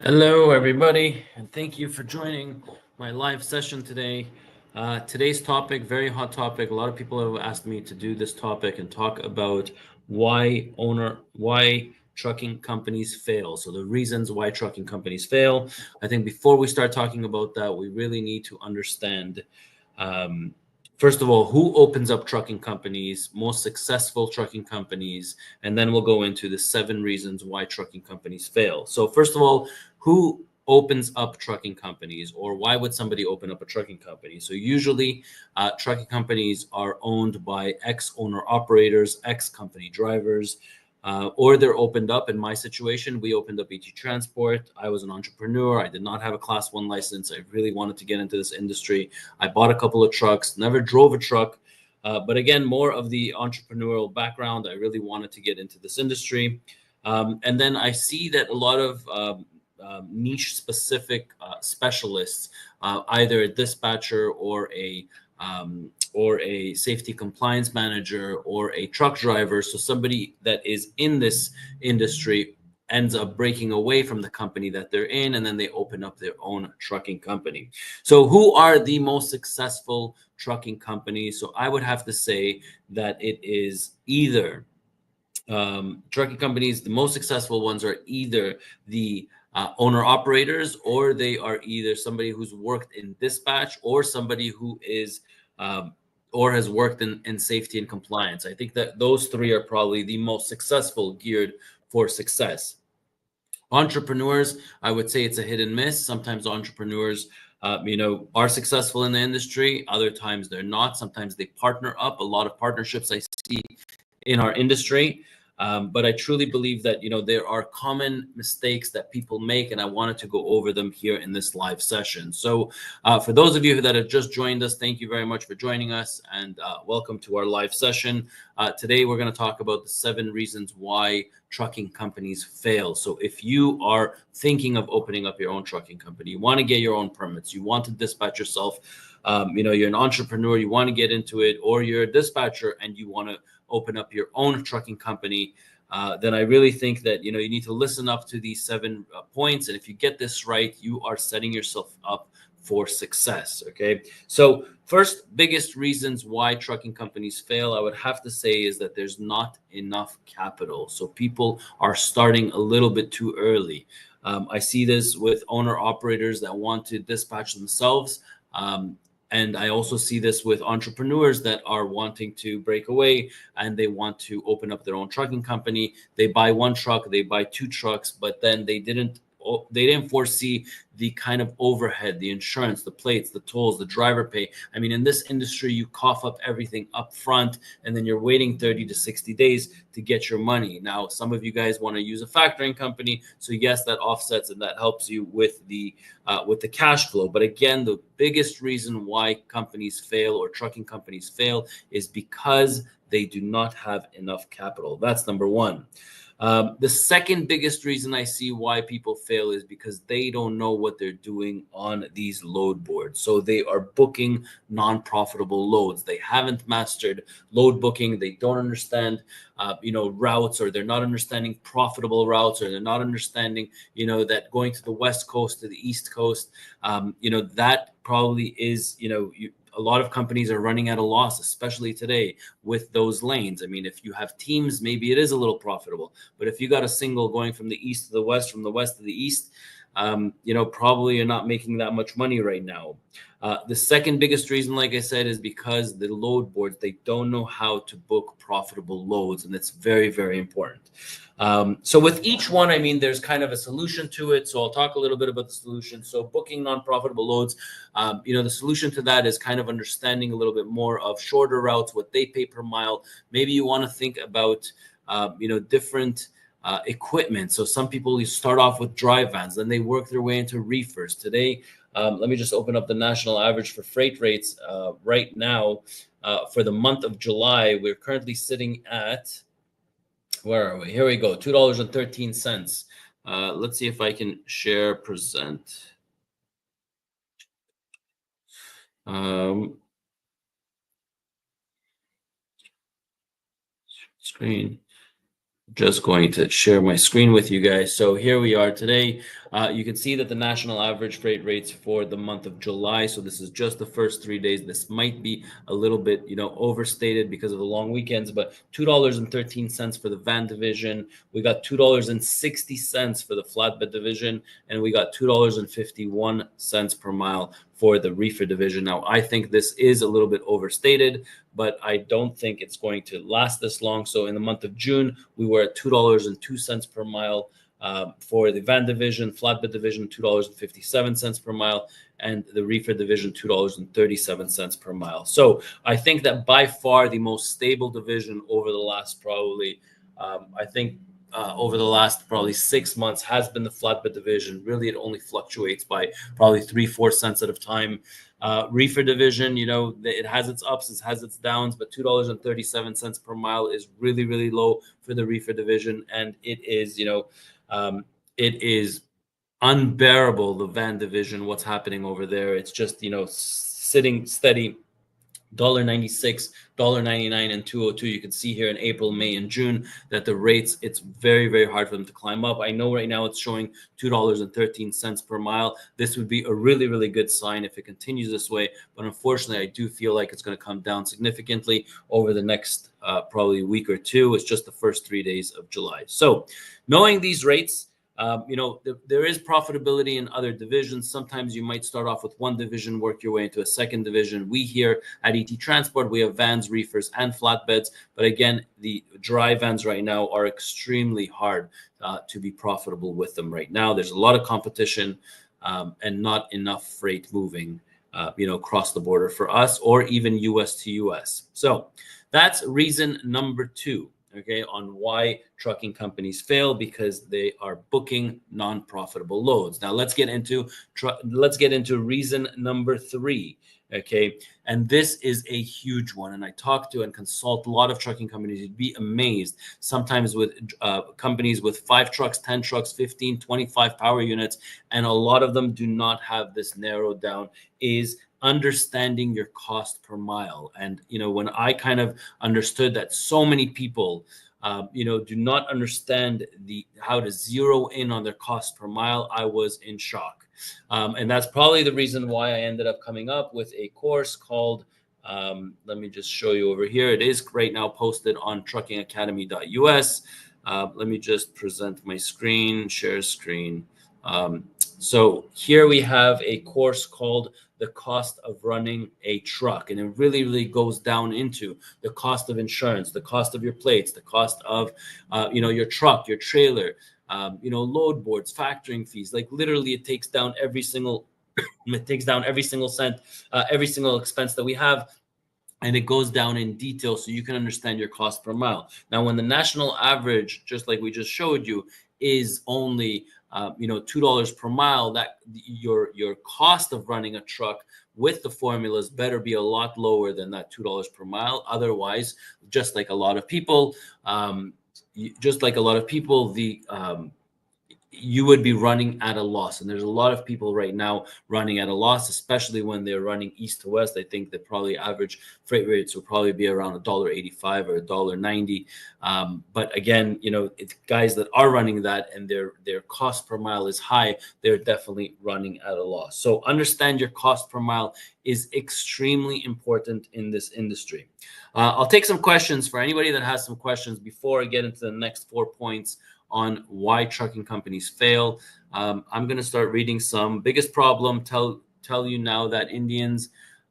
Hello, everybody, and thank you for joining my live session today. Today's topic, very hot topic. A lot of people have asked me to do this topic and talk about why trucking companies fail. So the reasons why trucking companies fail. I think before we start talking about that, we really need to understand um, first of all, who opens up trucking companies, most successful trucking companies, and then we'll go into the 7 reasons why trucking companies fail. So first of all, who opens up trucking companies, or why would somebody open up a trucking company? So usually trucking companies are owned by ex-owner operators, ex-company drivers, or they're opened up. In my situation, we opened up ET Transport. I was an entrepreneur. I did not have a class 1 license. I really wanted to get into this industry. I bought a couple of trucks, never drove a truck. But again, more of the entrepreneurial background. I really wanted to get into this industry. And then I see that a lot of niche specific specialists, either a dispatcher or a safety compliance manager or a truck driver. So somebody that is in this industry ends up breaking away from the company that they're in, and then they open up their own trucking company. So who are the most successful trucking companies? So I would have to say that it is either trucking companies, the most successful ones are either the owner operators, or they are either somebody who's worked in dispatch, or somebody who is um, or has worked in safety and compliance. I think that those three are probably the most successful, geared for success. Entrepreneurs, I would say it's a hit and miss. Sometimes entrepreneurs are successful in the industry, other times they're not. Sometimes they partner up. A lot of partnerships I see in our industry. But I truly believe that there are common mistakes that people make, and I wanted to go over them here in this live session. So for those of you that have just joined us, thank you very much for joining us, and welcome to our live session. Today we're going to talk about the 7 reasons why trucking companies fail. So if you are thinking of opening up your own trucking company, you want to get your own permits, you want to dispatch yourself, you're an entrepreneur, you want to get into it, or you're a dispatcher and you want to open up your own trucking company, then I really think that you need to listen up to these 7 points. And if you get this right, you are setting yourself up for success. Okay. So first, biggest reasons why trucking companies fail, I would have to say, is that there's not enough capital. So people are starting a little bit too early. I see this with owner operators that want to dispatch themselves. And I also see this with entrepreneurs that are wanting to break away and they want to open up their own trucking company. They buy 1 truck, they buy 2 trucks, but then they didn't foresee the kind of overhead, the insurance, the plates, the tolls, the driver pay. I mean, in this industry, you cough up everything up front, and then you're waiting 30 to 60 days to get your money. Now, some of you guys want to use a factoring company, so yes, that offsets and that helps you with the cash flow. But again, the biggest reason why companies fail, or trucking companies fail, is because they do not have enough capital. That's number 1. The second biggest reason I see why people fail is because they don't know what they're doing on these load boards. So they are booking non-profitable loads. They haven't mastered load booking. They don't understand, routes, or they're not understanding profitable routes, or they're not understanding, that going to the West Coast, to the East Coast, that probably is, a lot of companies are running at a loss, especially today with those lanes. I mean, if you have teams, maybe it is a little profitable. But if you got a single going from the east to the west, from the west to the east, probably you're not making that much money right now. The second biggest reason, like I said, is because the load boards, they don't know how to book profitable loads, and it's very, very important. So with each one, I mean, there's kind of a solution to it. So I'll talk a little bit about the solution. So booking non-profitable loads, the solution to that is kind of understanding a little bit more of shorter routes, what they pay per mile. Maybe you want to think about, different equipment. So some people, you start off with dry vans, then they work their way into reefers. Today, let me just open up the national average for freight rates right now. For the month of July, we're currently sitting at, where are we? Here we go, $2.13. Let's see if I can share present. Screen. Just going to share my screen with you guys. So here we are today. You can see that the national average freight rates for the month of July. So this is just the first 3 days. This might be a little bit, overstated because of the long weekends, but $2.13 for the van division. We got $2.60 for the flatbed division, and we got $2.51 per mile for the reefer division. Now, I think this is a little bit overstated, but I don't think it's going to last this long. So in the month of June, we were at $2.02 per mile. For the van division, flatbed division, $2.57 per mile, and the reefer division, $2.37 per mile. So I think that by far the most stable division over the last over the last probably 6 months has been the flatbed division. Really, it only fluctuates by probably 3-4 cents at a time. Reefer division, it has its ups, it has its downs, but $2.37 per mile is really, really low for the reefer division, and it is unbearable. The van division, what's happening over there? It's just sitting steady. $1.96, $1.99, and 202. You can see here in April, May, and June that the rates, it's very, very hard for them to climb up. I know right now it's showing $2.13 per mile. This would be a really, really good sign if it continues this way. But unfortunately, I do feel like it's going to come down significantly over the next probably week or two. It's just the first 3 days of July. So knowing these rates, there is profitability in other divisions. Sometimes you might start off with one division, work your way into a second division. We here at ET Transport, we have vans, reefers, and flatbeds. But again, the dry vans right now are extremely hard to be profitable with them right now. There's a lot of competition and not enough freight moving, across the border for us, or even US to US. So that's reason number 2. Okay, on why trucking companies fail, because they are booking non-profitable loads. Now let's get into reason number 3. Okay, and this is a huge one, and I talk to and consult a lot of trucking companies. You'd be amazed sometimes with companies with 5 trucks, 10 trucks, 15, 25 power units, and a lot of them do not have this narrowed down, is understanding your cost per mile. And when I kind of understood that so many people do not understand how to zero in on their cost per mile, I was in shock. And that's probably the reason why I ended up coming up with a course called, let me just show you over here. It is right now posted on truckingacademy.us. Let me just present my screen, share screen. So here we have a course called The Cost of Running a Truck. And it really, really goes down into the cost of insurance, the cost of your plates, the cost of, your truck, your trailer, load boards, factoring fees. Like literally it takes down every single cent, every single expense that we have. And it goes down in detail so you can understand your cost per mile. Now, when the national average, just like we just showed you, is only $2 per mile, that your cost of running a truck with the formulas better be a lot lower than that $2 per mile. Otherwise, just like a lot of people, you would be running at a loss. And there's a lot of people right now running at a loss, especially when they're running east to west. I think that probably average freight rates will probably be around $1.85 or $1.90. But again, it's guys that are running that and their cost per mile is high, they're definitely running at a loss. So understand your cost per mile is extremely important in this industry. I'll take some questions for anybody that has some questions before I get into the next 4 points on why trucking companies fail. I'm going to start reading some. Biggest problem, tell you now that Indians,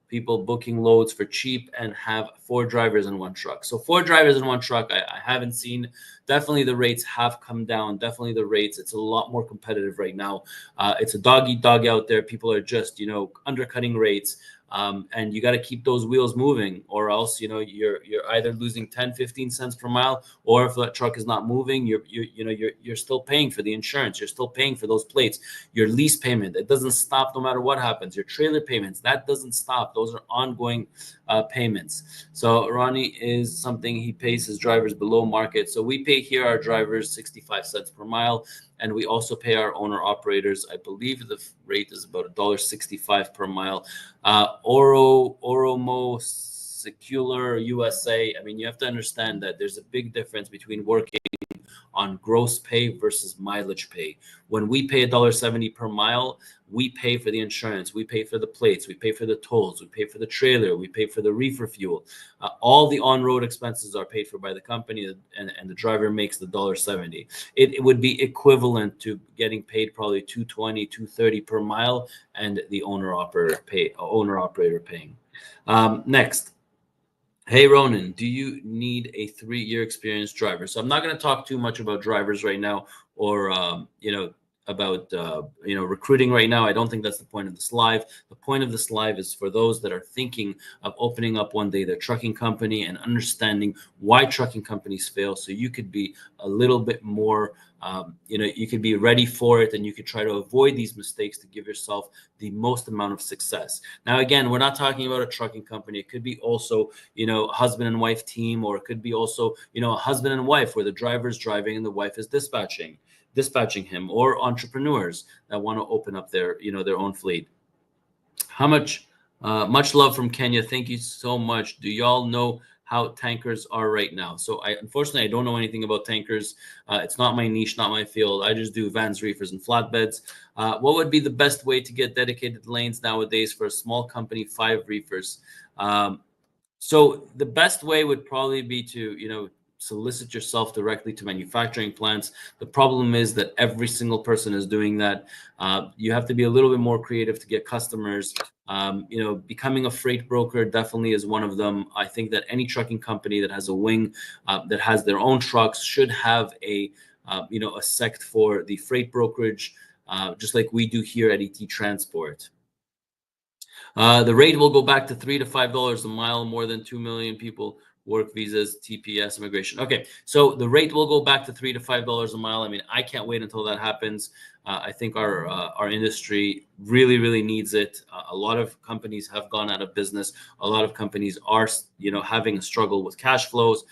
people booking loads for cheap and have 4 drivers in one truck. So 4 drivers in one truck, I haven't seen. Definitely the rates have come down. Definitely the rates, it's a lot more competitive right now. It's a dog eat dog out there. People are just, undercutting rates. And you got to keep those wheels moving, or else you're either losing 10-15 cents per mile, or if that truck is not moving, you're still paying for the insurance, you're still paying for those plates, your lease payment, it doesn't stop no matter what happens, your trailer payments, that doesn't stop. Those are ongoing payments. So Ronnie is something, he pays his drivers below market. So we pay here our drivers 65 cents per mile. And we also pay our owner operators, I believe the rate is about $1.65 per mile. Oromo secular USA. I mean, you have to understand that there's a big difference between working on gross pay versus mileage pay. When we pay $1.70 per mile, we pay for the insurance, we pay for the plates, we pay for the tolls, we pay for the trailer, we pay for the reefer fuel. All the on-road expenses are paid for by the company, and the driver makes the $1.70. It would be equivalent to getting paid probably $2.20, $2.30 per mile, and the owner-operator paying. Next. Hey, Ronan, do you need a 3-year experienced driver? So I'm not going to talk too much about drivers right now, or, about, recruiting right now. I don't think that's the point of this live. The point of this live is for those that are thinking of opening up one day their trucking company and understanding why trucking companies fail. So you could be a little bit more, you could be ready for it, and you could try to avoid these mistakes to give yourself the most amount of success. Now, again, we're not talking about a trucking company. It could be also, husband and wife team, or it could be also, a husband and wife where the driver's driving and the wife is dispatching him, or entrepreneurs that want to open up their own fleet. How much love from Kenya. Thank you so much. Do y'all know how tankers are right now? So unfortunately I don't know anything about tankers. It's not my niche, not my field. I just do vans, reefers, and flatbeds. What would be the best way to get dedicated lanes nowadays for a small company, 5 reefers? So the best way would probably be to solicit yourself directly to manufacturing plants. The problem is that every single person is doing that. You have to be a little bit more creative to get customers. Becoming a freight broker definitely is one of them. I think that any trucking company that has a wing that has their own trucks should have a sect for the freight brokerage, just like we do here at ET Transport. The rate will go back to $3 to $5 a mile. More than 2 million people work visas, TPS, immigration. Okay, so the rate will go back to $3 to $5 a mile. I mean, I can't wait until that happens. I think our industry really needs it. A lot of companies have gone out of business. A lot of companies are having a struggle with cash flows.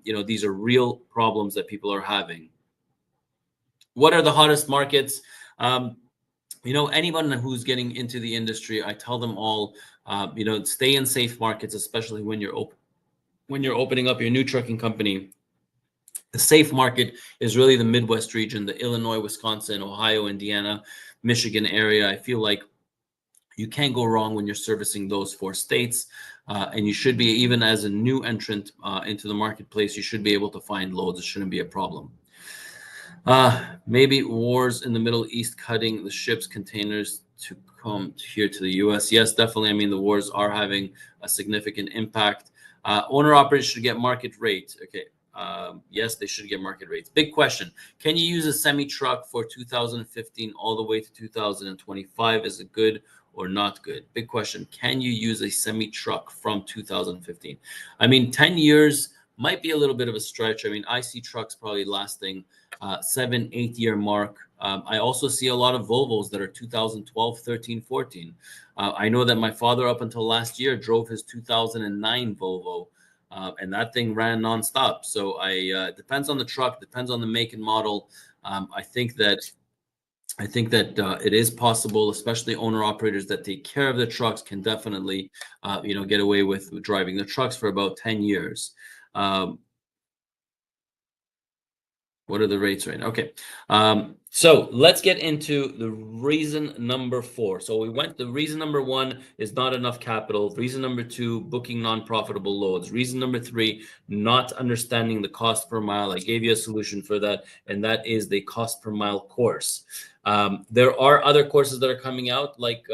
These are real problems that people are having. What are the hottest markets? Anyone who's getting into the industry, I tell them all, stay in safe markets, especially when you're opening up your new trucking company. The safe market is really the Midwest region, the Illinois, Wisconsin, Ohio, Indiana, Michigan area. I feel like you can't go wrong when you're servicing those 4 states. And you should be, even as a new entrant into the marketplace, you should be able to find loads. It shouldn't be a problem. Maybe wars in the Middle East cutting the ships, containers to come here to the U.S. Yes, definitely. I mean, the wars are having a significant impact. Owner-operators should get market rate. Okay. Yes, they should get market rates. Big question. Can you use a semi-truck for 2015 all the way to 2025? Is it good or not good? Big question. Can you use a semi-truck from 2015? I mean, 10 years might be a little bit of a stretch. I mean, I see trucks probably lasting 7-8 year mark. I also see a lot of Volvos that are 2012, 13, 14. I know that my father, up until last year, drove his 2009 Volvo, and that thing ran nonstop. So depends on the truck, depends on the make and model. I think that it is possible, especially owner operators that take care of the trucks can definitely, get away with driving the trucks for about 10 years. What are the rates right now? Okay. So let's get into the reason number 4. So the reason number 1 is not enough capital. Reason number 2, booking non-profitable loads. Reason number 3, not understanding the cost per mile. I gave you a solution for that, and that is the cost per mile course. There are other courses that are coming out, like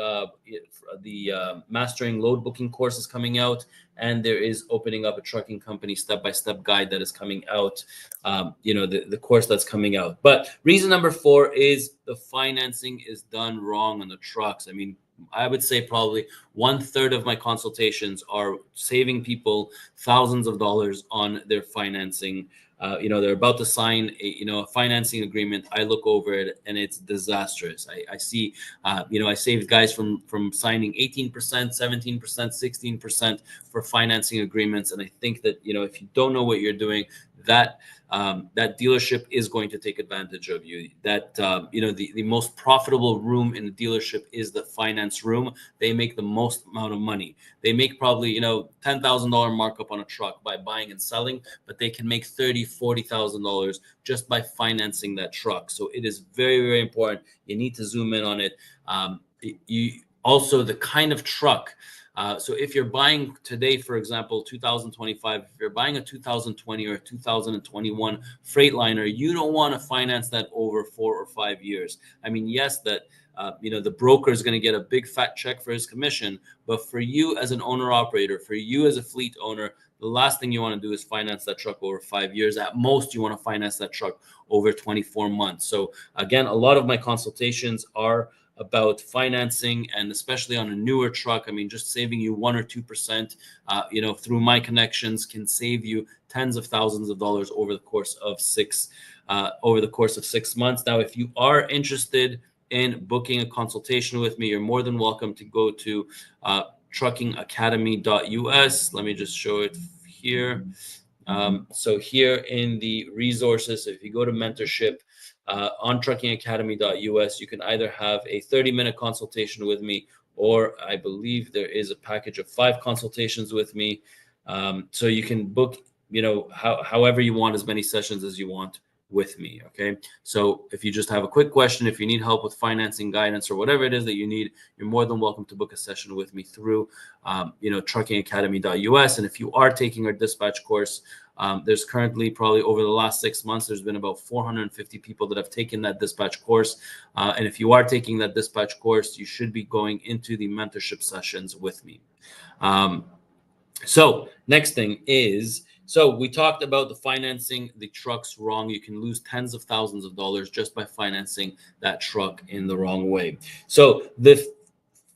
the mastering load booking course is coming out, and there is opening up a trucking company step-by-step guide that is coming out. The course that's coming out. But reason number 4 is the financing is done wrong on the trucks. I mean, I would say probably 1/3 of my consultations are saving people thousands of dollars on their financing. They're about to sign a financing agreement. I look over it and it's disastrous. I see, I saved guys from signing 18%, 17%, 16% for financing agreements. And I think that, if you don't know what you're doing, that dealership is going to take advantage of you. That the most profitable room in the dealership is the finance room. They make the most amount of money. They make probably $10,000 markup on a truck by buying and selling, but they can make $30,000-$40,000 just by financing that truck. So it is very, very important. You need to zoom in on it. You also, the kind of truck. So if you're buying today, for example, 2025, if you're buying a 2020 or 2021 Freightliner, you don't want to finance that over 4 or 5 years. I mean, yes, that the broker is going to get a big fat check for his commission, but for you as an owner operator, for you as a fleet owner, the last thing you want to do is finance that truck over 5 years. At most, you want to finance that truck over 24 months. So again, a lot of my consultations are about financing, and especially on a newer truck. I mean, just saving you 1 or 2%, through my connections can save you tens of thousands of dollars over the course of 6 months. Now, if you are interested in booking a consultation with me, you're more than welcome to go to truckingacademy.us. Let me just show it here. So here in the resources, if you go to mentorship, on truckingacademy.us, you can either have a 30-minute consultation with me, or I believe there is a package of 5 consultations with me. So you can book, however you want, as many sessions as you want with me. Okay. So if you just have a quick question, if you need help with financing guidance or whatever it is that you need, you're more than welcome to book a session with me through, truckingacademy.us. And if you are taking our dispatch course, there's currently, probably over the last 6 months, there's been about 450 people that have taken that dispatch course. And if you are taking that dispatch course, you should be going into the mentorship sessions with me. So next thing is, so we talked about the financing the trucks wrong. You can lose tens of thousands of dollars just by financing that truck in the wrong way. So the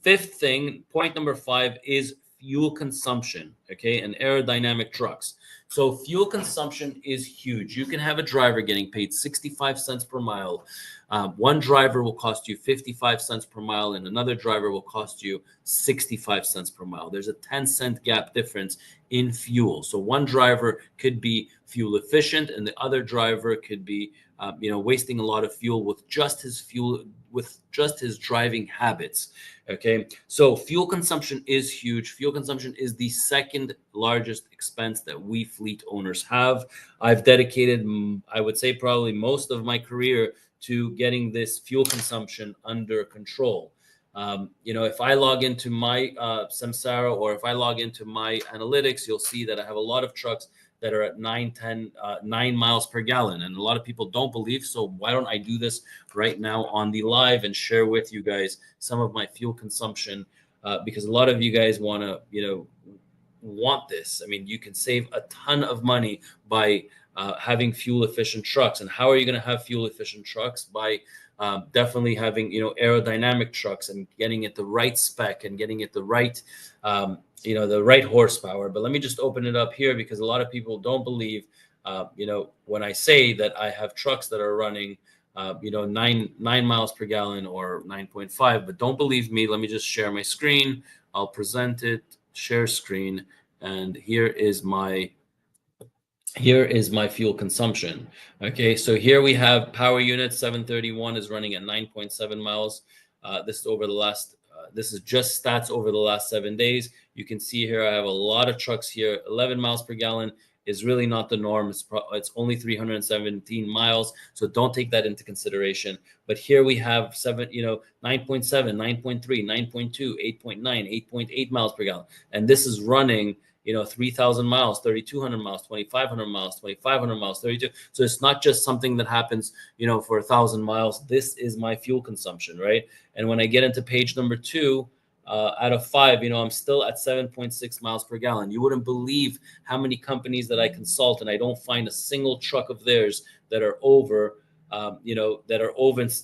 fifth thing, point number 5, is fuel consumption, okay, and aerodynamic trucks. So fuel consumption is huge. You can have a driver getting paid 65 cents per mile. One driver will cost you 55 cents per mile, and another driver will cost you 65 cents per mile. There's a 10-cent gap difference in fuel. So one driver could be fuel efficient, and the other driver could be, wasting a lot of fuel with just his driving habits. Okay, so fuel consumption is huge. Fuel consumption is the second largest expense that we fleet owners have. I've dedicated, I would say, probably most of my career to getting this fuel consumption under control. If I log into my Samsara, or if I log into my analytics, you'll see that I have a lot of trucks that are at 9 miles per gallon. And a lot of people don't believe. So why don't I do this right now on the live and share with you guys some of my fuel consumption? Because a lot of you guys want this. I mean, you can save a ton of money by having fuel efficient trucks. And how are you going to have fuel efficient trucks? By definitely having, aerodynamic trucks and getting it the right spec and getting it the right, the right horsepower. But let me just open it up here, because a lot of people don't believe, when I say that I have trucks that are running, 9 miles per gallon or 9.5, but don't believe me. Let me just share my screen. I'll present it, share screen. And here is my fuel consumption. Okay, so here we have power unit 731 is running at 9.7 miles. This is just stats over the last 7 days. You can see here I have a lot of trucks here. 11 miles per gallon is really not the norm. It's only 317 miles, so don't take that into consideration. But here we have 9.7, 9.3, 9.2, 8.9, 8.8 miles per gallon, and this is running 3,000 miles, 3,200 miles, 2,500 miles, 2,500 miles, 32. So it's not just something that happens, for 1,000 miles. This is my fuel consumption, right? And when I get into page number 2, out of 5, I'm still at 7.6 miles per gallon. You wouldn't believe how many companies that I consult, and I don't find a single truck of theirs that are over,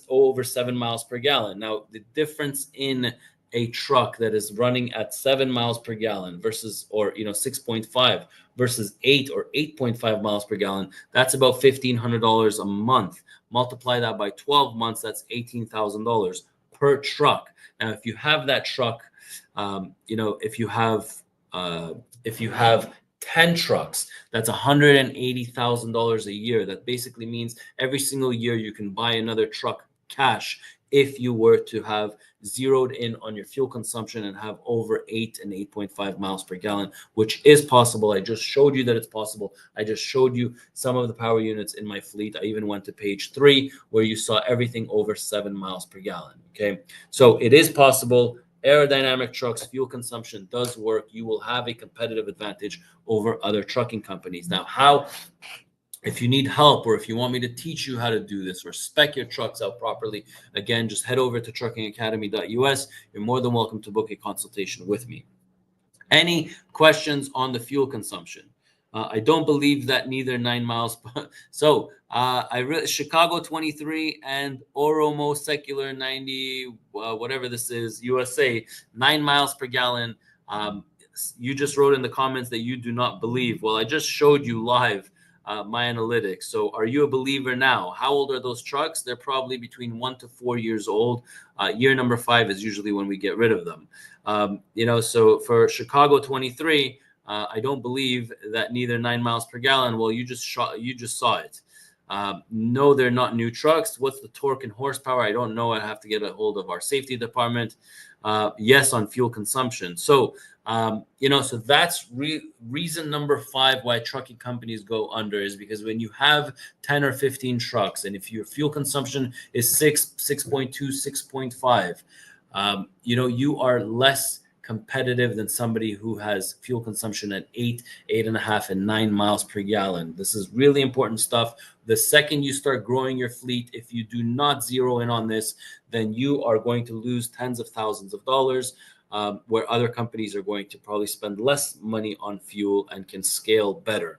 over 7 miles per gallon. Now, the difference in a truck that is running at 7 miles per gallon versus, or 6.5 versus 8 or 8.5 miles per gallon, that's about $1,500 a month. Multiply that by 12 months, that's $18,000 per truck. Now, if you have that truck, if you have 10 trucks, that's $180,000 a year. That basically means every single year you can buy another truck cash if you were to have zeroed in on your fuel consumption and have over 8 and 8.5 miles per gallon, which is possible. I just showed you that it's possible. I just showed you some of the power units in my fleet. I even went to page 3 where you saw everything over 7 miles per gallon. Okay, so it is possible. Aerodynamic trucks, fuel consumption does work. You will have a competitive advantage over other trucking companies. Now, how? If you need help, or if you want me to teach you how to do this or spec your trucks out properly, again, just head over to truckingacademy.us. You're more than welcome to book a consultation with me. Any questions on the fuel consumption? I don't believe that neither 9 miles. So Chicago 23 and Oromo Secular 90, whatever this is, USA, 9 miles per gallon. You just wrote in the comments that you do not believe. Well, I just showed you live my analytics. So are you a believer now? How old are those trucks? They're probably between 1 to 4 years old. Year number 5 is usually when we get rid of them. So for Chicago 23, I don't believe that neither 9 miles per gallon. Well, you just saw it. No, they're not new trucks. What's the torque and horsepower? I don't know. I have to get a hold of our safety department. Yes, on fuel consumption. So, so that's reason number 5 why trucking companies go under is because when you have 10 or 15 trucks, and if your fuel consumption is 6.2, 6.5, you are less competitive than somebody who has fuel consumption at 8, 8.5, and 9 miles per gallon. This is really important stuff. The second you start growing your fleet, if you do not zero in on this, then you are going to lose tens of thousands of dollars, where other companies are going to probably spend less money on fuel and can scale better.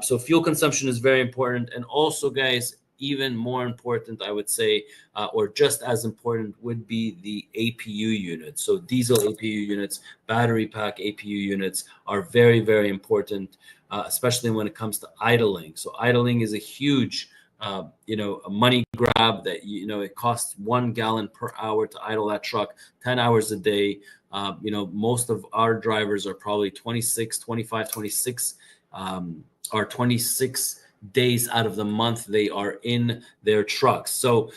So fuel consumption is very important. And also, guys, even more important, I would say, or just as important, would be the APU units. So diesel APU units, battery pack APU units are very, very important, especially when it comes to idling. So idling is a huge, a money grab that, it costs 1 gallon per hour to idle that truck 10 hours a day. Most of our drivers are probably 26, 25, 26, or 26 days out of the month they are in their trucks. So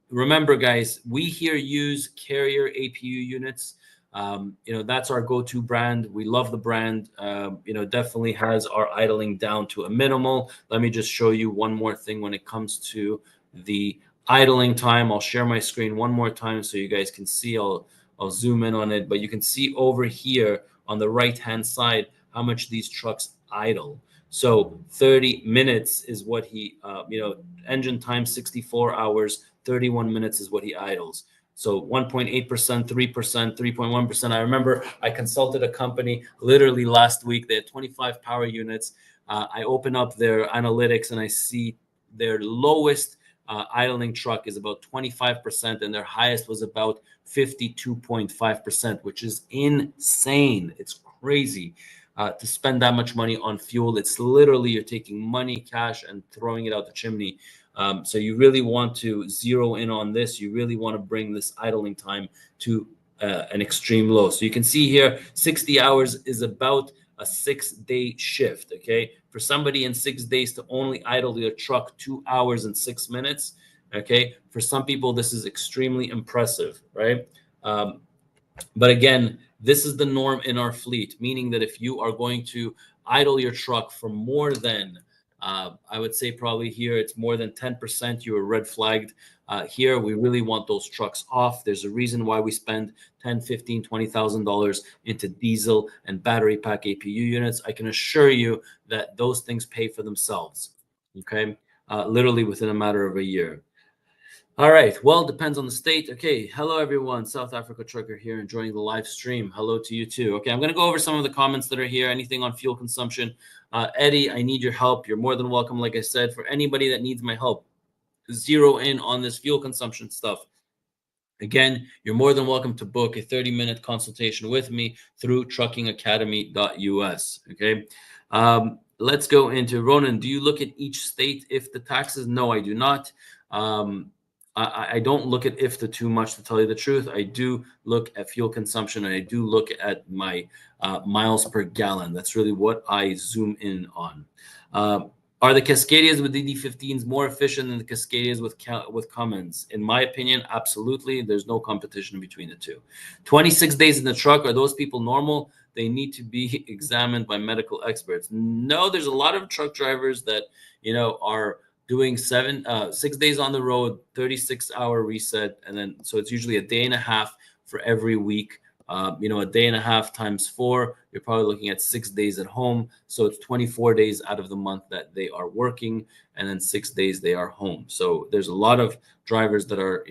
remember, guys, we here use Carrier APU units. That's our go-to brand. We love the brand. Definitely has our idling down to a minimal. Let me just show you one more thing when it comes to the idling time. I'll share my screen one more time so you guys can see. I'll zoom in on it, but you can see over here on the right-hand side how much these trucks idle. So 30 minutes is what he, engine time 64 hours, 31 minutes is what he idles. So 1.8%, 3%, 3.1%. I remember I consulted a company literally last week. They had 25 power units. I open up their analytics and I see their lowest idling truck is about 25%, and their highest was about 52.5%, which is insane. It's crazy. To spend that much money on fuel. It's literally you're taking money, cash, and throwing it out the chimney. So you really want to zero in on this. You really want to bring this idling time to an extreme low. So you can see here, 60 hours is about a 6-day shift. Okay, for somebody in 6 days to only idle their truck 2 hours and 6 minutes. Okay, for some people this is extremely impressive, right? But again, this is the norm in our fleet, meaning that if you are going to idle your truck for more than, I would say probably here it's more than 10%, you are red flagged. Here, we really want those trucks off. There's a reason why we spend $10, $15, $20,000 into diesel and battery pack APU units. I can assure you that those things pay for themselves, okay? Literally within a matter of a year. All right. Well, depends on the state. Okay. Hello, everyone. South Africa Trucker here, enjoying the live stream. Hello to you too. Okay. I'm going to go over some of the comments that are here. Anything on fuel consumption? Eddie, I need your help. You're more than welcome. Like I said, for anybody that needs my help, zero in on this fuel consumption stuff. Again, you're more than welcome to book a 30-minute consultation with me through truckingacademy.us. Okay. Let's go into Ronan. Do you look at each state if the taxes? No, I do not. I don't look at IFTA too much, to tell you the truth. I do look at fuel consumption, and I do look at my miles per gallon. That's really what I zoom in on. Are the Cascadias with DD15s more efficient than the Cascadias with Cummins? In my opinion, absolutely. There's no competition between the two. 26 days in the truck, are those people normal? They need to be examined by medical experts. No, there's a lot of truck drivers that, are doing 6 days on the road, 36-hour reset, and then so it's usually a day and a half for every week. A day and a half times 4, you're probably looking at 6 days at home. So it's 24 days out of the month that they are working, and then 6 days they are home. So there's a lot of drivers that are,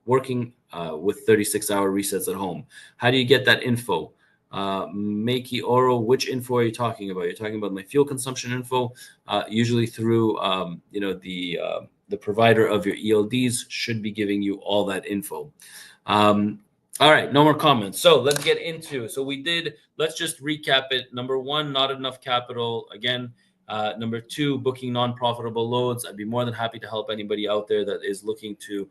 working with 36-hour resets at home. How do you get that info? Makey Oro, which info are you talking about? You're talking about my fuel consumption info, usually through, the provider of your ELDs should be giving you all that info. All right, no more comments. So let's get into. Let's just recap it. Number 1, not enough capital. Again, number 2, booking non-profitable loads. I'd be more than happy to help anybody out there that is looking to,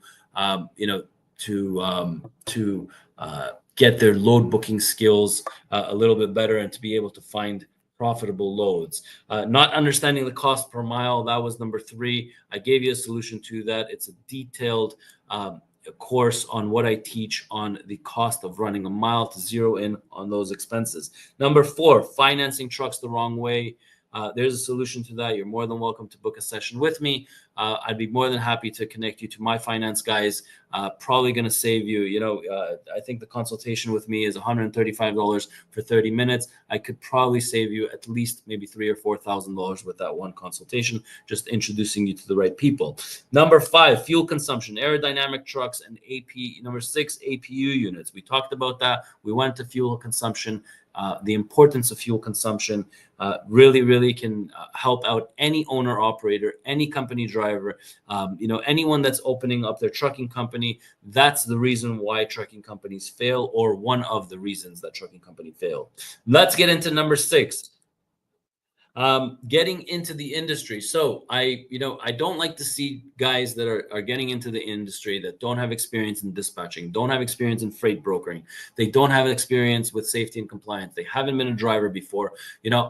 get their load booking skills a little bit better and to be able to find profitable loads. Not understanding the cost per mile. That was number 3. I gave you a solution to that. It's a detailed course on what I teach on the cost of running a mile to zero in on those expenses. Number 4, financing trucks the wrong way. There's a solution to that. You're more than welcome to book a session with me. I'd be more than happy to connect you to my finance guys. Probably going to save you, I think the consultation with me is $135 for 30 minutes. I could probably save you at least maybe $3,000 or $4,000 with that one consultation, just introducing you to the right people. Number 5, fuel consumption, aerodynamic trucks, and AP. Number 6, APU units. We talked about that. We went to fuel consumption. The importance of fuel consumption really can help out any owner operator, any company driver, anyone that's opening up their trucking company. That's the reason why trucking companies fail, or one of the reasons that trucking company fail. Let's get into number 6. Getting into the industry. So I don't like to see guys that are getting into the industry that don't have experience in dispatching, don't have experience in freight brokering. They don't have experience with safety and compliance. They haven't been a driver before.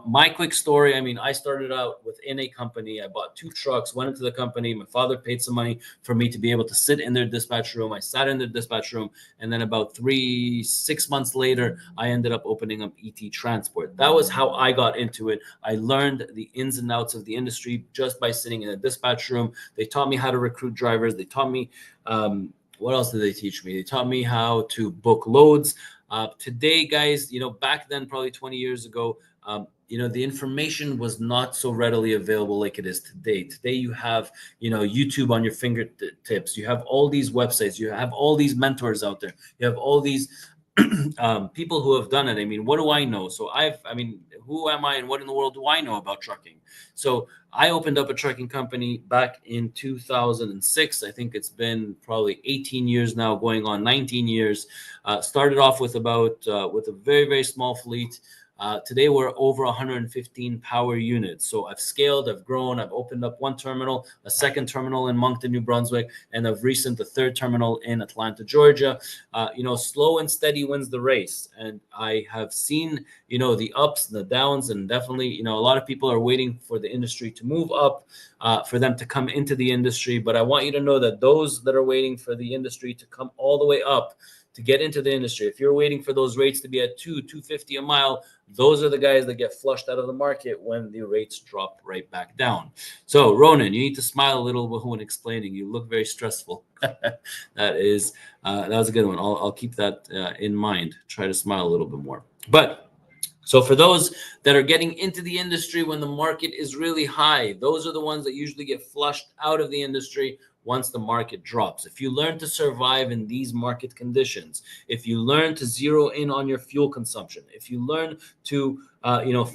My quick story, I started out within a company. I bought 2 trucks, went into the company. My father paid some money for me to be able to sit in their dispatch room. I sat in the dispatch room, and then about 6 months later, I ended up opening up ET Transport. That was how I got into it. I learned the ins and outs of the industry just by sitting in a dispatch room. They taught me how to recruit drivers. They taught me, what else did they teach me? They taught me how to book loads. Today, guys, back then, probably 20 years ago, the information was not so readily available like it is today. Today, you have, YouTube on your fingertips. You have all these websites. You have all these mentors out there. You have all these people who have done it. What do I know? So who am I and what in the world do I know about trucking? So I opened up a trucking company back in 2006. I think it's been probably 18 years now, going on 19 years. Started off with with a very, very small fleet. Today, we're over 115 power units. So I've scaled, I've grown, I've opened up 1 terminal, a 2nd terminal in Moncton, New Brunswick, and of recent, the 3rd terminal in Atlanta, Georgia. Slow and steady wins the race. And I have seen, the ups and the downs, and definitely, a lot of people are waiting for the industry to move up, for them to come into the industry. But I want you to know that those that are waiting for the industry to come all the way up, to get into the industry, if you're waiting for those rates to be at $250 a mile, those are the guys that get flushed out of the market when the rates drop right back down. So Ronan, you need to smile a little bit when explaining. You look very stressful. that was a good one. I'll keep that in mind. Try to smile a little bit more. But so for those that are getting into the industry when the market is really high, those are the ones that usually get flushed out of the industry once the market drops. If you learn to survive in these market conditions, if you learn to zero in on your fuel consumption, if you learn to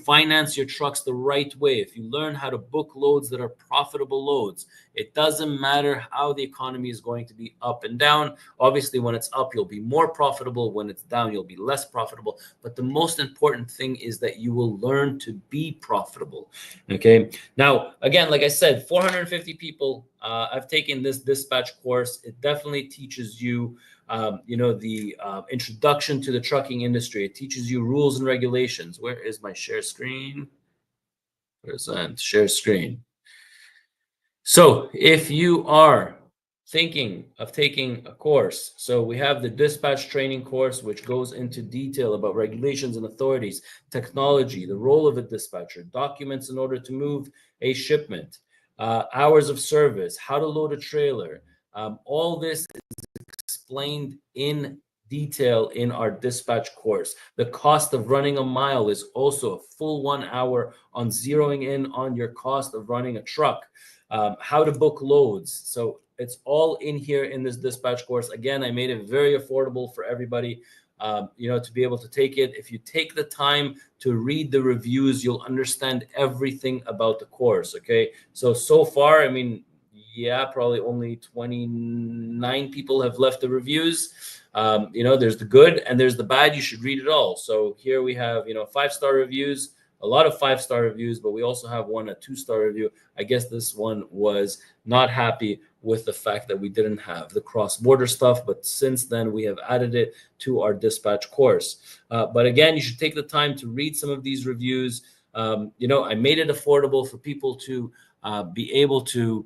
finance your trucks the right way, if you learn how to book loads that are profitable loads, it doesn't matter how the economy is going to be up and down. Obviously, when it's up, you'll be more profitable. When it's down, you'll be less profitable. But the most important thing is that you will learn to be profitable. Okay. Now, again, like I said, 450 people. I've taken this dispatch course. It definitely teaches you the introduction to the trucking industry. It teaches you rules and regulations. Where is my share screen? Where's that? Share screen. So if you are thinking of taking a course, so we have the dispatch training course, which goes into detail about regulations and authorities, technology, the role of a dispatcher, documents in order to move a shipment, hours of service, how to load a trailer. All this explained in detail in our dispatch course. The cost of running a mile is also a full 1 hour on zeroing in on your cost of running a truck. How to book loads. So it's all in here in this dispatch course. Again, I made it very affordable for everybody, to be able to take it. If you take the time to read the reviews, you'll understand everything about the course. Okay. So far, I mean, yeah, probably only 29 people have left the reviews. There's the good and there's the bad. You should read it all. So here we have, 5-star reviews, a lot of 5-star reviews, but we also have a 2-star review. I guess this one was not happy with the fact that we didn't have the cross-border stuff, but since then we have added it to our dispatch course. But again, you should take the time to read some of these reviews. I made it affordable for people to be able to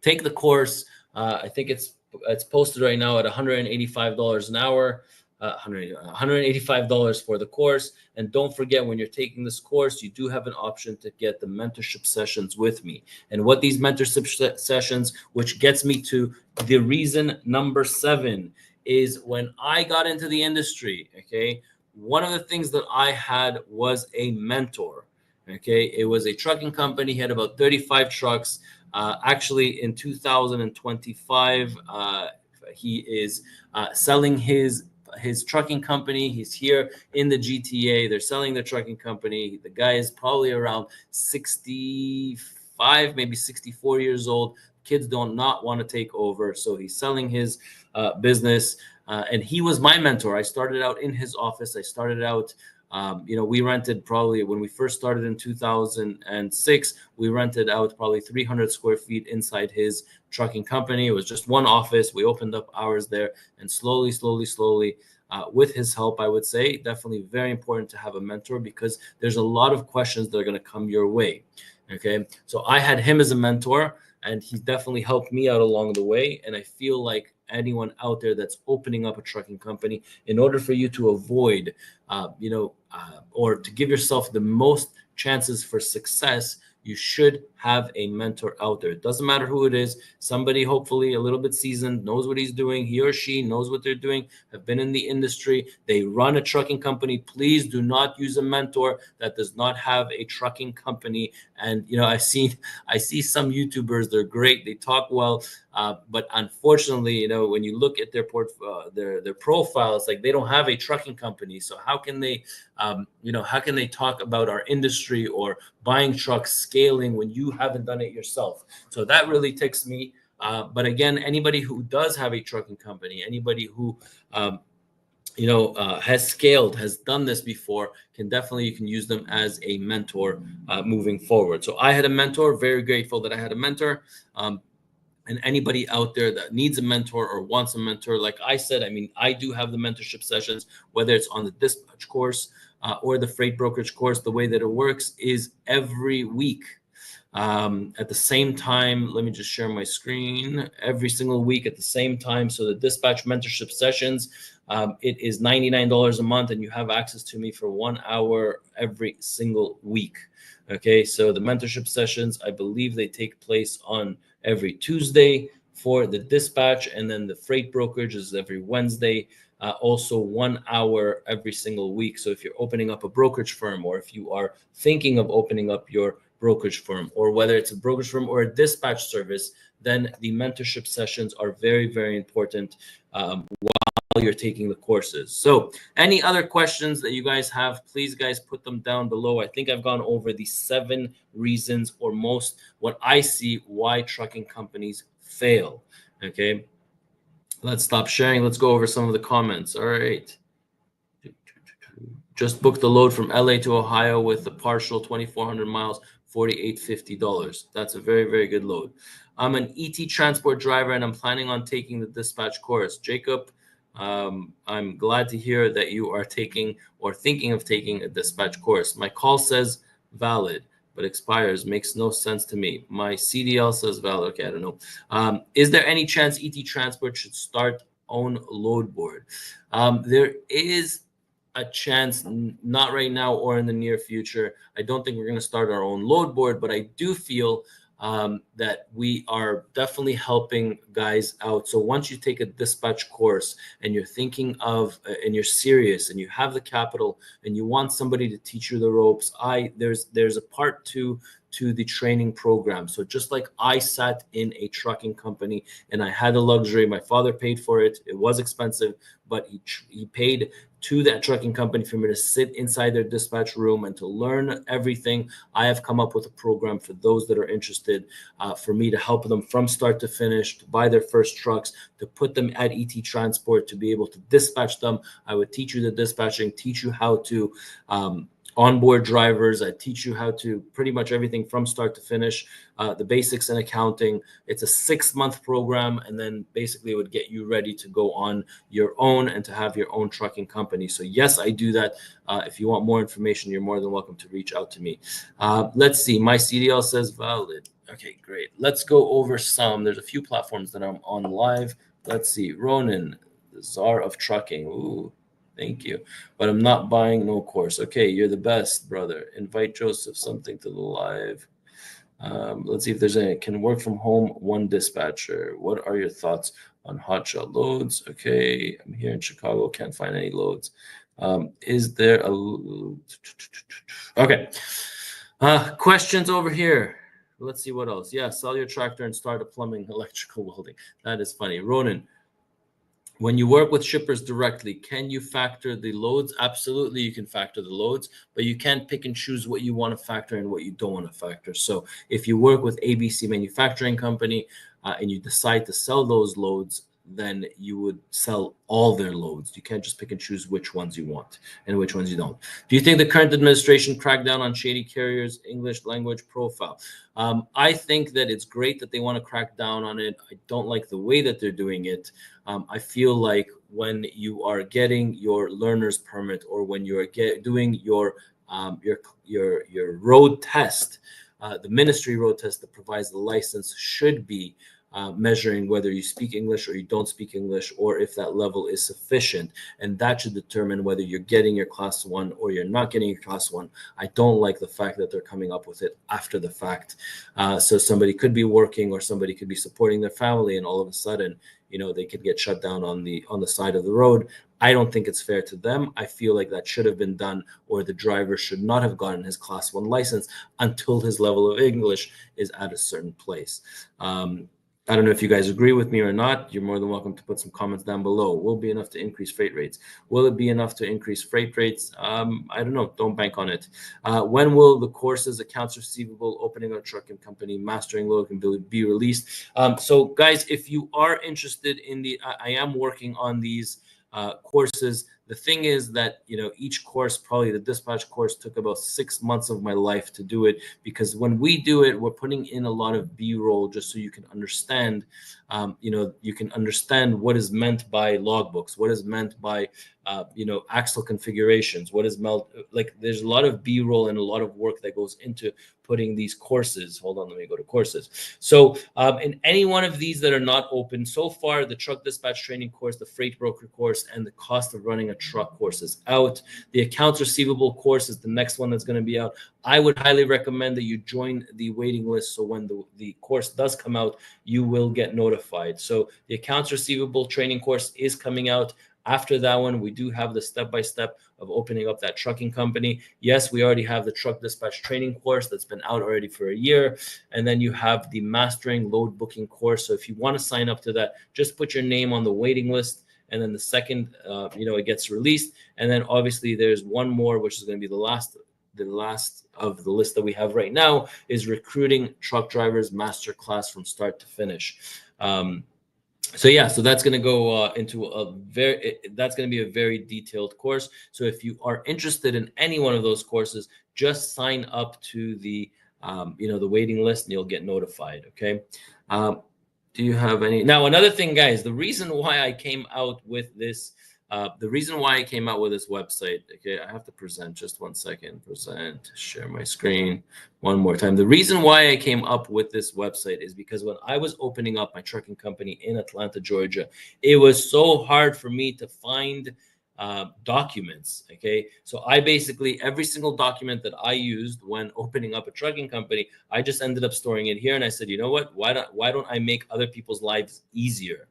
take the course. I think it's posted right now at $185 an hour. $185 for the course. And don't forget, when you're taking this course, you do have an option to get the mentorship sessions with me. And what these mentorship sessions, which gets me to the reason number 7, is when I got into the industry, okay, one of the things that I had was a mentor. Okay, it was a trucking company. He had about 35 trucks. Actually, in 2025, he is selling his trucking company. He's here in the GTA. They're selling the trucking company. The guy is probably around 65, maybe 64 years old. Kids do not want to take over, so he's selling his business. And he was my mentor. I started out in his office. I started out. We rented, probably when we first started in 2006, we rented out probably 300 square feet inside his trucking company. It was just one office. We opened up hours there, and slowly, with his help, I would say, definitely very important to have a mentor, because there's a lot of questions that are going to come your way. Okay. So I had him as a mentor, and he definitely helped me out along the way. And I feel like anyone out there that's opening up a trucking company, in order for you to avoid, or to give yourself the most chances for success, you should have a mentor out there. It doesn't matter who it is. Somebody hopefully a little bit seasoned, knows what he's doing. He or she knows what they're doing, have been in the industry. They run a trucking company. Please do not use a mentor that does not have a trucking company. And I see some YouTubers, they're great, they talk well, but unfortunately, when you look at their profile, it's like they don't have a trucking company. So how can they talk about our industry or buying trucks, scaling, when you haven't done it yourself? So that really ticks me. But again, anybody who does have a trucking company, anybody who has scaled, has done this before, you can use them as a mentor moving forward. So I had a mentor, very grateful that I had a mentor. And anybody out there that needs a mentor or wants a mentor, like I said, I mean, I do have the mentorship sessions, whether it's on the dispatch course or the freight brokerage course. The way that it works is every week. At the same time, let me just share my screen, every single week at the same time. So the dispatch mentorship sessions, it is $99 a month, and you have access to me for 1 hour every single week. Okay, so the mentorship sessions, I believe they take place on every Tuesday for the dispatch, and then the freight brokerage is every Wednesday. Also 1 hour every single week. So if you're opening up a brokerage firm, or if you are thinking of opening up your brokerage firm, or whether it's a brokerage firm or a dispatch service, then the mentorship sessions are very, very important. While you're taking the courses. So any other questions that you guys have, please guys put them down below. I think I've gone over the 7 reasons, or most what I see, why trucking companies fail. Okay, let's stop sharing. Let's go over some of the comments. All right. Just booked the load from LA to Ohio with a partial 2,400 miles, $4,850. That's a very, very good load. I'm an ET transport driver and I'm planning on taking the dispatch course. Jacob, I'm glad to hear that you are taking or thinking of taking a dispatch course. My call says valid, but expires. Makes no sense to me. My CDL says valid. Okay, I don't know. Is there any chance ET transport should start own load board? There is a chance, not right now or in the near future. I don't think we're going to start our own load board, but I do feel that we are definitely helping guys out. So once you take a dispatch course and you're thinking of, and you're serious and you have the capital and you want somebody to teach you the ropes, there's a part 2 to the training program. So just like I sat in a trucking company and I had the luxury, my father paid for it. It was expensive, but he paid to that trucking company for me to sit inside their dispatch room and to learn everything. I have come up with a program for those that are interested, for me to help them from start to finish, to buy their first trucks, to put them at ET Transport, to be able to dispatch them. I would teach you the dispatching, teach you how to onboard drivers. I teach you how to pretty much everything from start to finish, the basics in accounting. It's a 6-month program, and then basically it would get you ready to go on your own and to have your own trucking company. So yes, I do that. If you want more information, you're more than welcome to reach out to me. Let's see. My CDL says valid. Okay, great. Let's go over some. There's a few platforms that I'm on live. Let's see. Ronan, the czar of trucking. Ooh. Thank you. But I'm not buying no course. Okay, you're the best, brother. Invite Joseph something to the live. Let's see if there's any. Can work from home, one dispatcher. What are your thoughts on hotshot loads? Okay, I'm here in Chicago. Can't find any loads. Is there a... Okay. Questions over here. Let's see what else. Yeah, sell your tractor and start a plumbing, electrical welding. That is funny. Ronan, when you work with shippers directly, can you factor the loads? Absolutely, you can factor the loads, but you can't pick and choose what you want to factor and what you don't want to factor. So if you work with ABC Manufacturing Company and you decide to sell those loads, then you would sell all their loads. You can't just pick and choose which ones you want and which ones you don't. Do you think the current administration cracked down on shady carriers' English language profile? I think that it's great that they want to crack down on it. I don't like the way that they're doing it. I feel like when you are getting your learner's permit, or when you are doing your road test, the ministry road test that provides the license should be measuring whether you speak English or you don't speak English, or if that level is sufficient. And that should determine whether you're getting your class 1 or you're not getting your class 1. I don't like the fact that they're coming up with it after the fact. So somebody could be working, or somebody could be supporting their family, and all of a sudden, they could get shut down on the side of the road. I don't think it's fair to them. I feel like that should have been done, or the driver should not have gotten his class 1 license until his level of English is at a certain place. I don't know if you guys agree with me or not. You're more than welcome to put some comments down below. Will it be enough to increase freight rates? Will it be enough to increase freight rates? I don't know. Don't bank on it. When will the courses, accounts receivable, opening a trucking company, mastering load be released? So guys, if you are interested in I am working on these courses. The thing is that, each course, probably the dispatch course, took about 6 months of my life to do it, because when we do it, we're putting in a lot of B-roll just so you can understand, you can understand what is meant by logbooks, what is meant by, axle configurations, what is there's a lot of B-roll and a lot of work that goes into putting these courses. Hold on, let me go to courses. So in any one of these that are not open so far, the truck dispatch training course, the freight broker course, and the cost of running a truck course is out. The accounts receivable course is the next one that's going to be out. I would highly recommend that you join the waiting list, so when the course does come out, you will get notified. So the accounts receivable training course is coming out. After that one, we do have the step-by-step of opening up that trucking company. Yes, we already have the truck dispatch training course that's been out already for a year. And then you have the mastering load booking course. So if you want to sign up to that, just put your name on the waiting list, and then the second, it gets released, and then obviously there's one more, which is going to be the last of the list that we have right now, is recruiting truck drivers masterclass from start to finish. So yeah, so that's going to go that's going to be a very detailed course. So if you are interested in any one of those courses, just sign up to the the waiting list, and you'll get notified. Okay. Do you have any? Now, another thing, guys, the reason why I came out with this website, okay, I have to present, just one second, share my screen one more time. The reason why I came up with this website is because when I was opening up my trucking company in Atlanta, Georgia, it was so hard for me to find documents. Okay, so I basically, every single document that I used when opening up a trucking company, I just ended up storing it here, and I said, you know what, why don't I make other people's lives easier?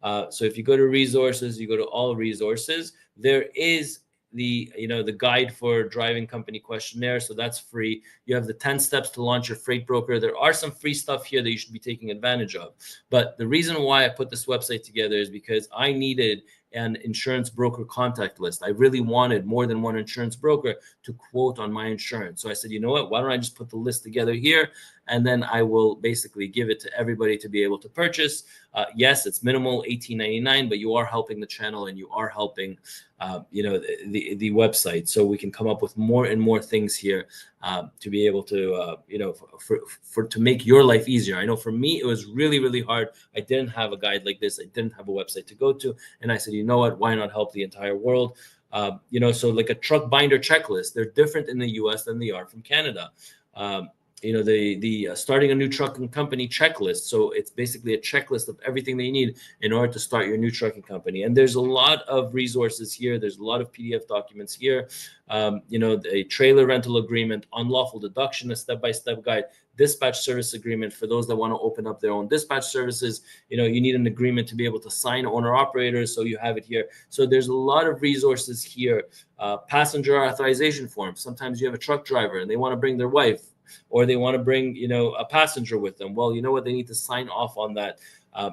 So if you go to resources, you go to all resources, there is the guide for driving company questionnaire. So that's free. You have the 10 steps to launch your freight broker. There are some free stuff here that you should be taking advantage of. But the reason why I put this website together is because I needed an insurance broker contact list. I really wanted more than one insurance broker to quote on my insurance. So I said, you know what, why don't I just put the list together here, and then I will basically give it to everybody to be able to purchase. Yes, it's minimal, $18.99, but you are helping the channel, and you are helping the website, so we can come up with more and more things here to be able to to make your life easier. I know for me it was really, really hard. I didn't have a guide like this. I didn't have a website to go to, and I said, you know what, why not help the entire world? So like a truck binder checklist, they're different in the US than they are from Canada. The starting a new trucking company checklist. So it's basically a checklist of everything that you need in order to start your new trucking company. And there's a lot of resources here. There's a lot of PDF documents here. A trailer rental agreement, unlawful deduction, a step-by-step guide, dispatch service agreement for those that want to open up their own dispatch services. You need an agreement to be able to sign owner operators, so you have it here. So there's a lot of resources here. Passenger authorization form. Sometimes you have a truck driver and they want to bring their wife, or they want to bring a passenger with them. Well, you know what, they need to sign off on that.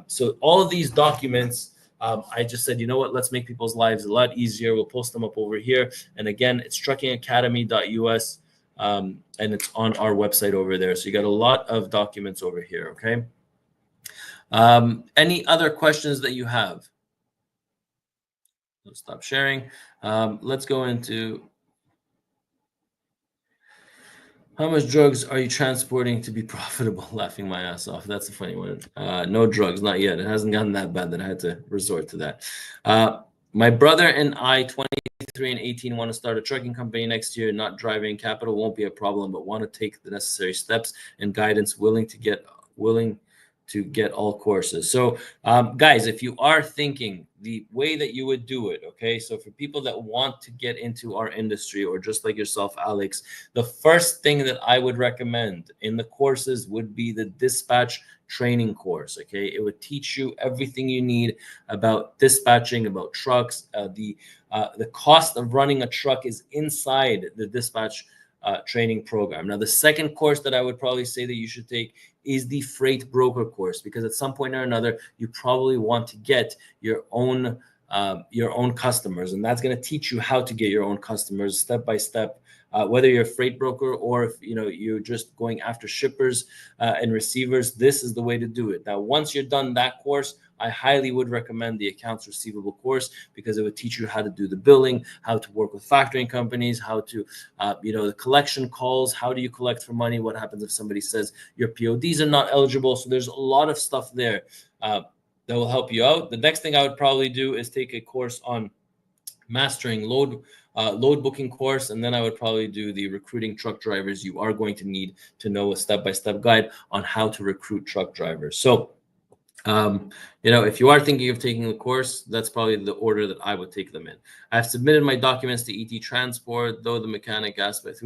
So all of these documents, I just said, you know what, let's make people's lives a lot easier. We'll post them up over here. And again, it's truckingacademy.us, and it's on our website over there. So you got a lot of documents over here. Okay. Any other questions that you have? Let's stop sharing. Let's go into, how much drugs are you transporting to be profitable? Laughing my ass off. That's a funny one. No drugs, not yet. It hasn't gotten that bad that I had to resort to that. My brother and I, 23 and 18, want to start a trucking company next year. Not driving capital won't be a problem, but want to take the necessary steps and guidance, willing to get all courses. So guys, if you are thinking the way that you would do it, okay, so for people that want to get into our industry, or just like yourself, Alex, the first thing that I would recommend in the courses would be the dispatch training course. Okay, it would teach you everything you need about dispatching, about trucks. The cost of running a truck is inside the dispatch training program. Now, the second course that I would probably say that you should take is the freight broker course, because at some point or another, you probably want to get your own customers, and that's going to teach you how to get your own customers step by step. Whether you're a freight broker or if you're just going after shippers and receivers, this is the way to do it. Now, once you're done that course, I highly would recommend the accounts receivable course, because it would teach you how to do the billing, how to work with factoring companies, how to, the collection calls, how do you collect for money, what happens if somebody says your PODs are not eligible. So there's a lot of stuff there that will help you out. The next thing I would probably do is take a course on mastering load booking course, and then I would probably do the recruiting truck drivers. You are going to need to know a step-by-step guide on how to recruit truck drivers. So if you are thinking of taking the course, that's probably the order that I would take them in. I've submitted my documents to ET Transport, through the mechanic aspect,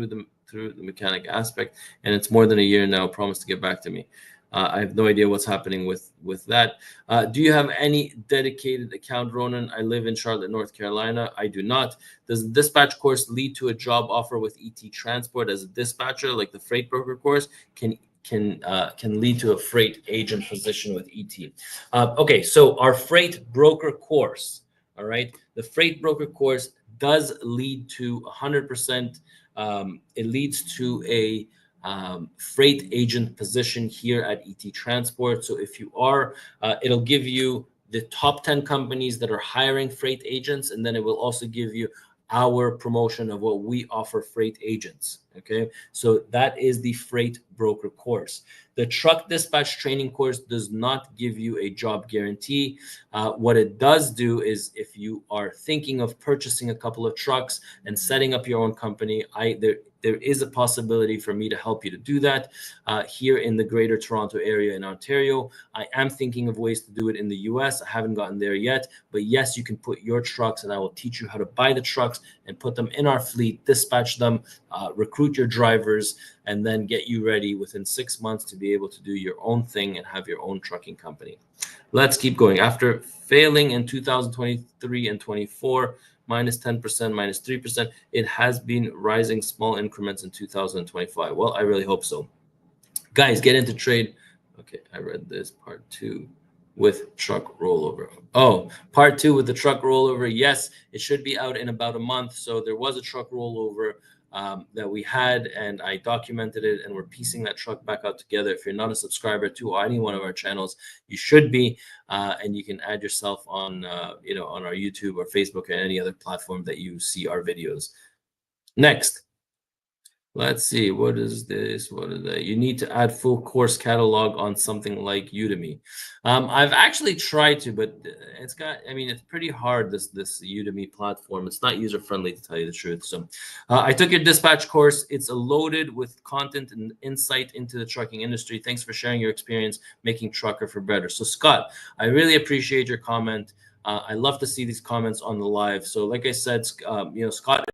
and it's more than a year now. Promise to get back to me. I have no idea what's happening with that. Do you have any dedicated account, Ronan? I live in Charlotte, North Carolina. I do not. Does the dispatch course lead to a job offer with ET Transport as a dispatcher, like the freight broker course? Can lead to a freight agent position with ET. Okay, so our freight broker course, All right. The freight broker course does lead to 100%. It leads to a freight agent position here at ET Transport. So if you are, it'll give you the top 10 companies that are hiring freight agents, and then it will also give you our promotion of what we offer freight agents. Okay, so that is the freight broker course. The truck dispatch training course does not give you a job guarantee. What it does do is, if you are thinking of purchasing a couple of trucks and setting up your own company, there is a possibility for me to help you to do that here in the Greater Toronto area in Ontario. I am thinking of ways to do it in the US. I haven't gotten there yet, but yes, you can put your trucks, and I will teach you how to buy the trucks and put them in our fleet, dispatch them, recruit your drivers, and then get you ready within 6 months to be able to do your own thing and have your own trucking company. Let's keep going. After failing in 2023 and 24, minus 10%, minus 3%, it has been rising small increments in 2025. Well, I really hope so. Guys, get into trade. Okay, I read this part 2 with truck rollover. Oh, part 2 with the truck rollover. Yes, it should be out in about a month. So there was a truck rollover that we had, and I documented it, and we're piecing that truck back out together. If you're not a subscriber to any one of our channels, you should be, and you can add yourself on on our YouTube or Facebook or any other platform that you see our videos. Next, let's see, what is this? What is that? You need to add full course catalog on something like Udemy. I've actually tried to, but it's pretty hard, this Udemy platform. It's not user friendly, to tell you the truth. So I took your dispatch course. It's loaded with content and insight into the trucking industry. Thanks for sharing your experience making trucker for better. So Scott, I really appreciate your comment. I love to see these comments on the live. So like I said, Scott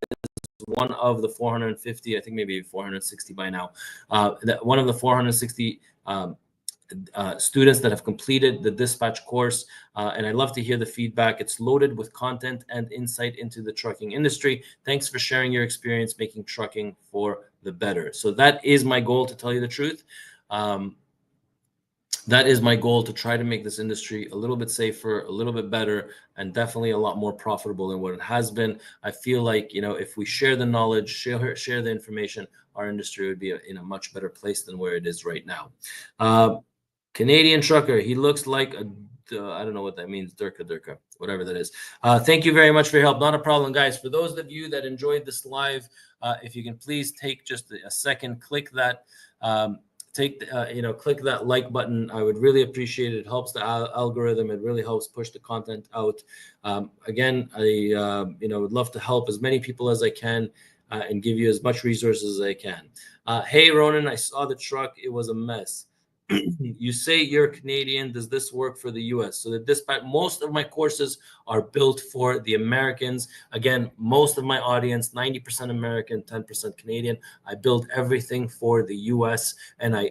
one of the 450, I think maybe 460 by now, one of the 460 students that have completed the dispatch course, and I love to hear the feedback. It's loaded with content and insight into the trucking industry. Thanks for sharing your experience making trucking for the better. So that is my goal, to tell you the truth. That is my goal, to try to make this industry a little bit safer, a little bit better, and definitely a lot more profitable than what it has been. I feel like, if we share the knowledge, share the information, our industry would be in a much better place than where it is right now. Canadian trucker, he looks like a, I don't know what that means, Durka, whatever that is. Thank you very much for your help. Not a problem, guys. For those of you that enjoyed this live, if you can please take just a second, click that. Click that like button. I would really appreciate it. It helps the algorithm. It really helps push the content out. Again, I would love to help as many people as I can and give you as much resources as I can. Hey, Ronan, I saw the truck. It was a mess. You say you're Canadian. Does this work for the US? So the dispatch, most of my courses are built for the Americans. Again, most of my audience, 90% American, 10% Canadian. I build everything for the US, and I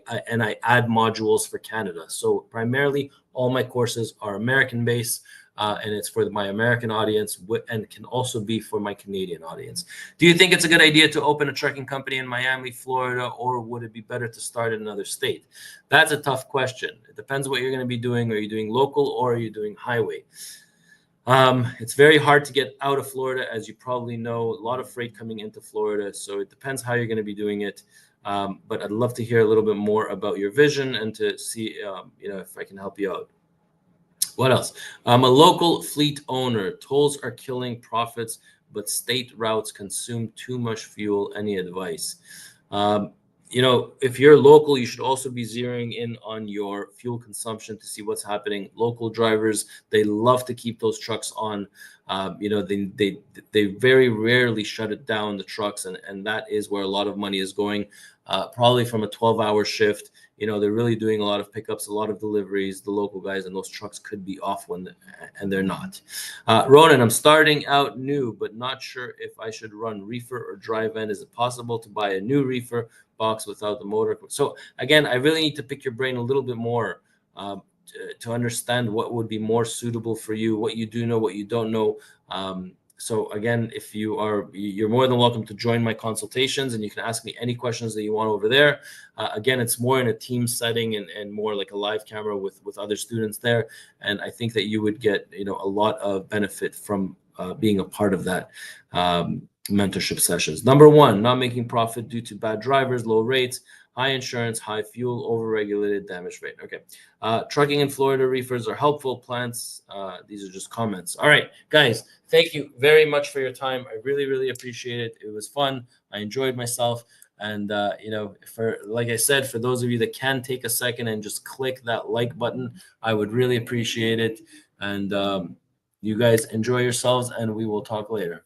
add modules for Canada. So primarily all my courses are American based. And it's for my American audience, and can also be for my Canadian audience. Do you think it's a good idea to open a trucking company in Miami, Florida, or would it be better to start in another state? That's a tough question. It depends what you're going to be doing. Are you doing local or are you doing highway? It's very hard to get out of Florida, as you probably know. A lot of freight coming into Florida, so it depends how you're going to be doing it. But I'd love to hear a little bit more about your vision and to see, if I can help you out. What else? I'm a local fleet owner. Tolls are killing profits, but state routes consume too much fuel. Any advice? If you're local, you should also be zeroing in on your fuel consumption to see what's happening. Local drivers, they love to keep those trucks on. They very rarely shut it down, the trucks, and that is where a lot of money is going. Probably from a 12-hour shift. They're really doing a lot of pickups, a lot of deliveries, the local guys, and those trucks could be off and they're not. Ronan, I'm starting out new, but not sure if I should run reefer or drive in. Is it possible to buy a new reefer box without the motor? So again, I really need to pick your brain a little bit more to understand what would be more suitable for you, what you do know, what you don't know. So again, if you're more than welcome to join my consultations, and you can ask me any questions that you want over there. Again, it's more in a team setting and more like a live camera with other students there. And I think that you would get, a lot of benefit from being a part of that mentorship sessions. Number one, not making profit due to bad drivers, low rates, high insurance, high fuel, overregulated, damage rate. Okay. Trucking in Florida reefers are helpful. Plants, these are just comments. All right, guys, thank you very much for your time. I really, really appreciate it. It was fun. I enjoyed myself. And, like I said, for those of you that can take a second and just click that like button, I would really appreciate it. And you guys enjoy yourselves, and we will talk later.